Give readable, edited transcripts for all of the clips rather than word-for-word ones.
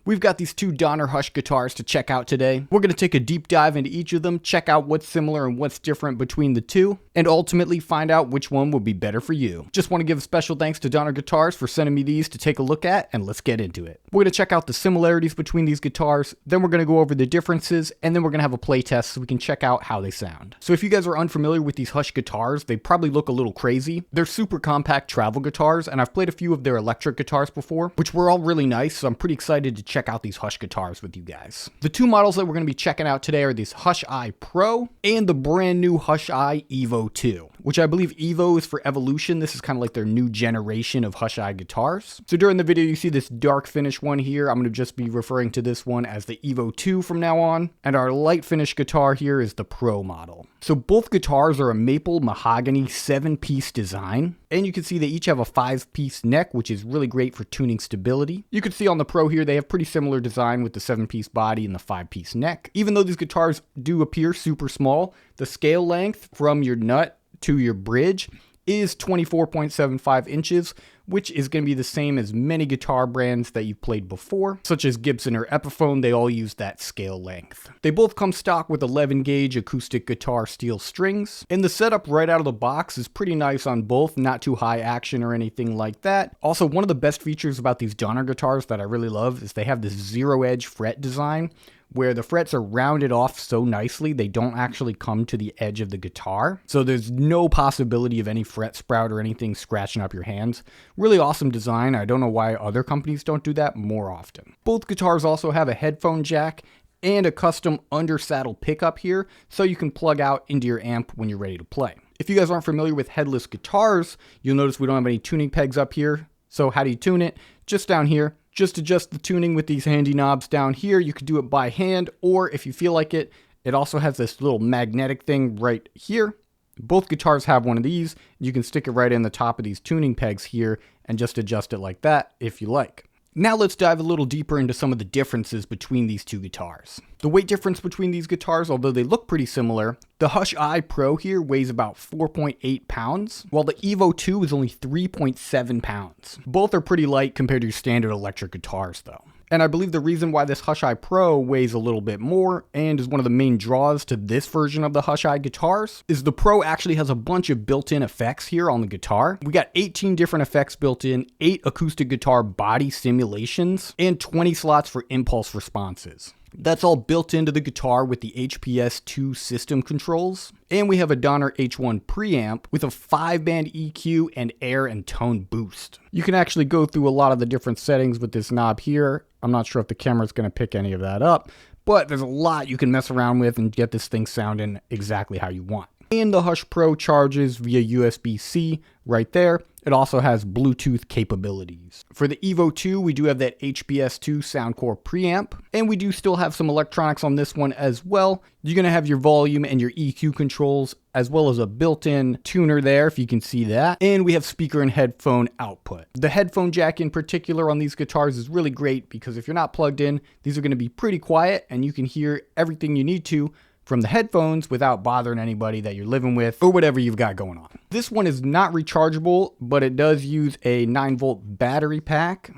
We've got these two donnerhush guitars to check out today. We're going to take a deep dive into each of them, check out what's similar and what's different between the two, and ultimately find out which one will be better for you. Just want to give a special thanks to Donner Guitars for sending me these to take a look at, and let's get into it. We're going to check out the similarities between these guitars, then we're going to go over the differences, and then we're going to have a play test so we can check out how they sound. So if you guys are unfamiliar with these Hush guitars, they probably look a little crazy. They're super compact travel guitars, and I've played a few of their electric guitars before, which were all really nice, so I'm pretty excited to check out these Hush guitars with you guys. The two models that we're going to be checking out today are these Hush I Pro and the brand new Hush I EVO2, which I believe EVO is for evolution. This is kind of like their new generation of Hush I guitars. So during the video, you see this dark finish one here. I'm going to just be referring to this one as the EVO2 from now on. And our light finish guitar here is the Pro model. So both guitars are a maple mahogany 7-piece design. And you can see they each have a 5-piece neck, which is really great for tuning stability. You can see on the Pro here, they have pretty similar design with the 7-piece body and the 5-piece neck. Even though these guitars do appear super small, the scale length from your nut to your bridge is 24.75 inches, which is going to be the same as many guitar brands that you've played before, such as Gibson or Epiphone. They all use that scale length. They both come stock with 11 gauge acoustic guitar steel strings, and the setup right out of the box is pretty nice on both, not too high action or anything like that. Also, one of the best features about these Donner guitars that I really love is they have this zero edge fret design, where the frets are rounded off so nicely they don't actually come to the edge of the guitar. So there's no possibility of any fret sprout or anything scratching up your hands. Really awesome design. I don't know why other companies don't do that more often. Both guitars also have a headphone jack and a custom under saddle pickup here, so you can plug out into your amp when you're ready to play. If you guys aren't familiar with headless guitars, you'll notice we don't have any tuning pegs up here. So how do you tune it? Just down here. Just adjust the tuning with these handy knobs down here. You could do it by hand, or if you feel like it, it also has this little magnetic thing right here. Both guitars have one of these. You can stick it right in the top of these tuning pegs here and just adjust it like that if you like. Now let's dive a little deeper into some of the differences between these two guitars. The weight difference between these guitars, although they look pretty similar, the Hush I Pro here weighs about 4.8 pounds, while the EVO2 is only 3.7 pounds. Both are pretty light compared to your standard electric guitars though. And I believe the reason why this Hush I Pro weighs a little bit more and is one of the main draws to this version of the Hush I guitars is the Pro actually has a bunch of built-in effects here on the guitar. We got 18 different effects built in, 8 acoustic guitar body simulations, and 20 slots for impulse responses. That's all built into the guitar with the HPS2 system controls. And we have a Donner H1 preamp with a 5-band EQ and air and tone boost. You can actually go through a lot of the different settings with this knob here. I'm not sure if the camera's going to pick any of that up, but there's a lot you can mess around with and get this thing sounding exactly how you want. And the Hush Pro charges via USB-C right there. It also has Bluetooth capabilities. For the EVO2, we do have that HPS2 Soundcore preamp, and we do still have some electronics on this one as well. You're going to have your volume and your EQ controls, as well as a built-in tuner there, if you can see that. And we have speaker and headphone output. The headphone jack in particular on these guitars is really great because if you're not plugged in, these are going to be pretty quiet and you can hear everything you need to from the headphones without bothering anybody that you're living with or whatever you've got going on. This one is not rechargeable, but it does use a 9-volt battery pack.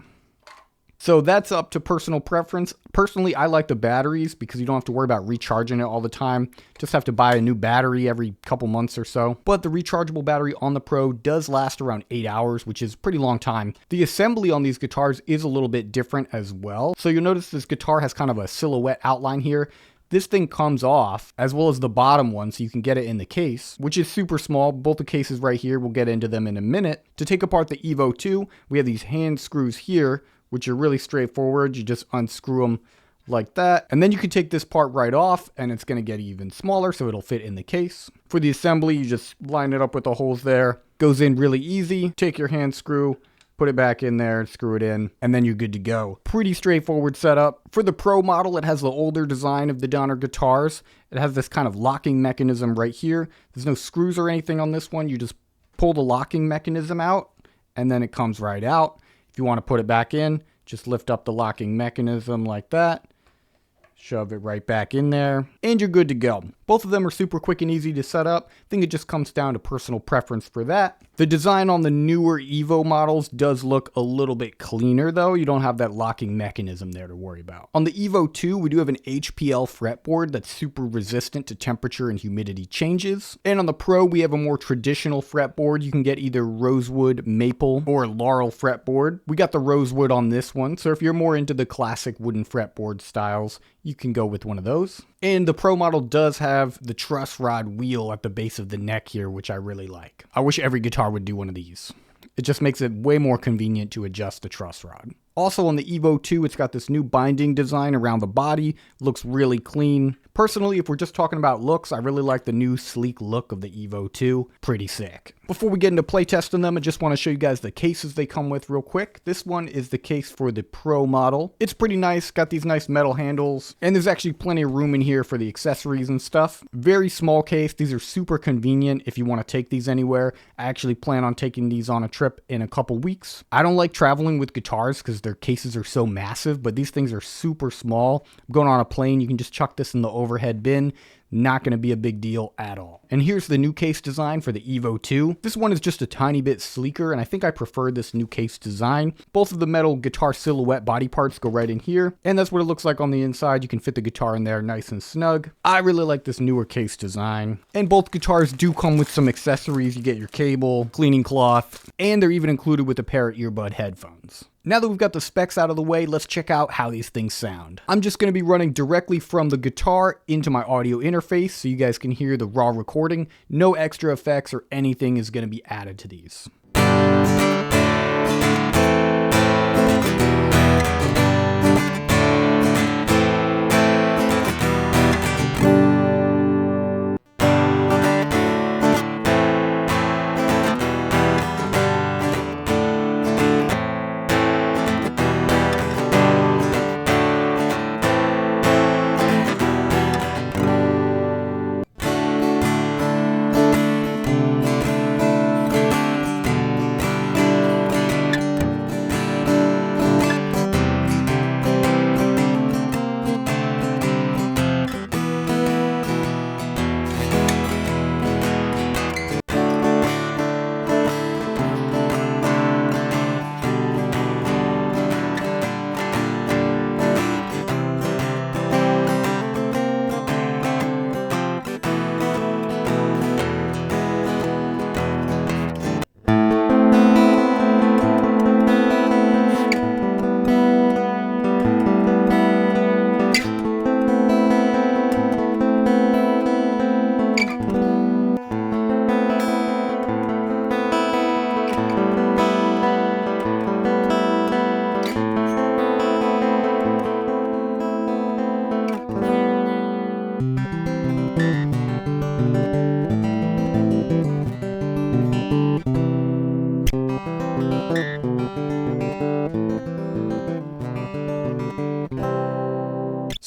So that's up to personal preference. Personally, I like the batteries because you don't have to worry about recharging it all the time. Just have to buy a new battery every couple months or so. But the rechargeable battery on the Pro does last around 8 hours, which is a pretty long time. The assembly on these guitars is a little bit different as well. So you'll notice this guitar has kind of a silhouette outline here. This thing comes off, as well as the bottom one, so you can get it in the case, which is super small. Both the cases right here, we'll get into them in a minute. To take apart the EVO2, we have these hand screws here, which are really straightforward. You just unscrew them like that. And then you can take this part right off, and it's going to get even smaller, so it'll fit in the case. For the assembly, you just line it up with the holes there. Goes in really easy. Take your hand screw, put it back in there, screw it in, and then you're good to go. Pretty straightforward setup. For the Pro model, it has the older design of the Donner guitars. It has this kind of locking mechanism right here. There's no screws or anything on this one. You just pull the locking mechanism out, and then it comes right out. If you want to put it back in, just lift up the locking mechanism like that. Shove it right back in there, and you're good to go. Both of them are super quick and easy to set up. I think it just comes down to personal preference for that. The design on the newer EVO models does look a little bit cleaner though. You don't have that locking mechanism there to worry about. On the EVO2, we do have an HPL fretboard that's super resistant to temperature and humidity changes. And on the Pro, we have a more traditional fretboard. You can get either rosewood, maple, or laurel fretboard. We got the rosewood on this one, so if you're more into the classic wooden fretboard styles, you can go with one of those. And the Pro model does have the truss rod wheel at the base of the neck here, which I really like. I wish every guitar would do one of these. It just makes it way more convenient to adjust the truss rod. Also on the EVO2, it's got this new binding design around the body. Looks really clean. Personally, if we're just talking about looks, I really like the new sleek look of the EVO2. Pretty sick. Before we get into playtesting them, I just want to show you guys the cases they come with real quick. This one is the case for the Pro model. It's pretty nice, got these nice metal handles, and there's actually plenty of room in here for the accessories and stuff. Very small case. These are super convenient if you want to take these anywhere. I actually plan on taking these on a trip in a couple weeks. I don't like traveling with guitars because their cases are so massive, but these things are super small. Going on a plane, you can just chuck this in the overhead bin. Not going to be a big deal at all. And here's the new case design for the EVO2. This one is just a tiny bit sleeker, and I think I prefer this new case design. Both of the metal guitar silhouette body parts go right in here, and that's what it looks like on the inside. You can fit the guitar in there nice and snug. I really like this newer case design. And both guitars do come with some accessories. You get your cable, cleaning cloth, and they're even included with a pair of earbud headphones. Now that we've got the specs out of the way, let's check out how these things sound. I'm just going to be running directly from the guitar into my audio interface so you guys can hear the raw recording. No extra effects or anything is going to be added to these.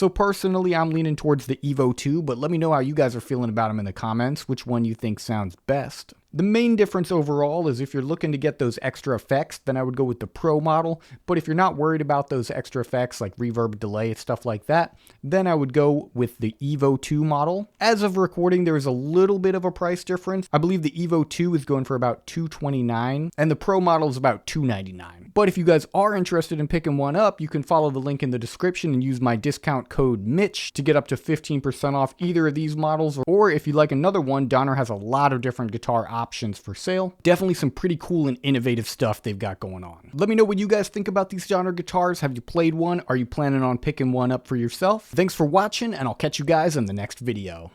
So personally, I'm leaning towards the EVO2, but let me know how you guys are feeling about them in the comments, which one you think sounds best. The main difference overall is if you're looking to get those extra effects, then I would go with the Pro model. But if you're not worried about those extra effects like reverb, delay, and stuff like that, then I would go with the EVO2 model. As of recording, there is a little bit of a price difference. I believe the EVO2 is going for about $229 and the Pro model is about $299. But if you guys are interested in picking one up, you can follow the link in the description and use my discount code Mitch to get up to 15% off either of these models. Or if you like another one, Donner has a lot of different guitar options for sale. Definitely some pretty cool and innovative stuff they've got going on. Let me know what you guys think about these Donner guitars. Have you played one? Are you planning on picking one up for yourself? Thanks for watching, and I'll catch you guys in the next video.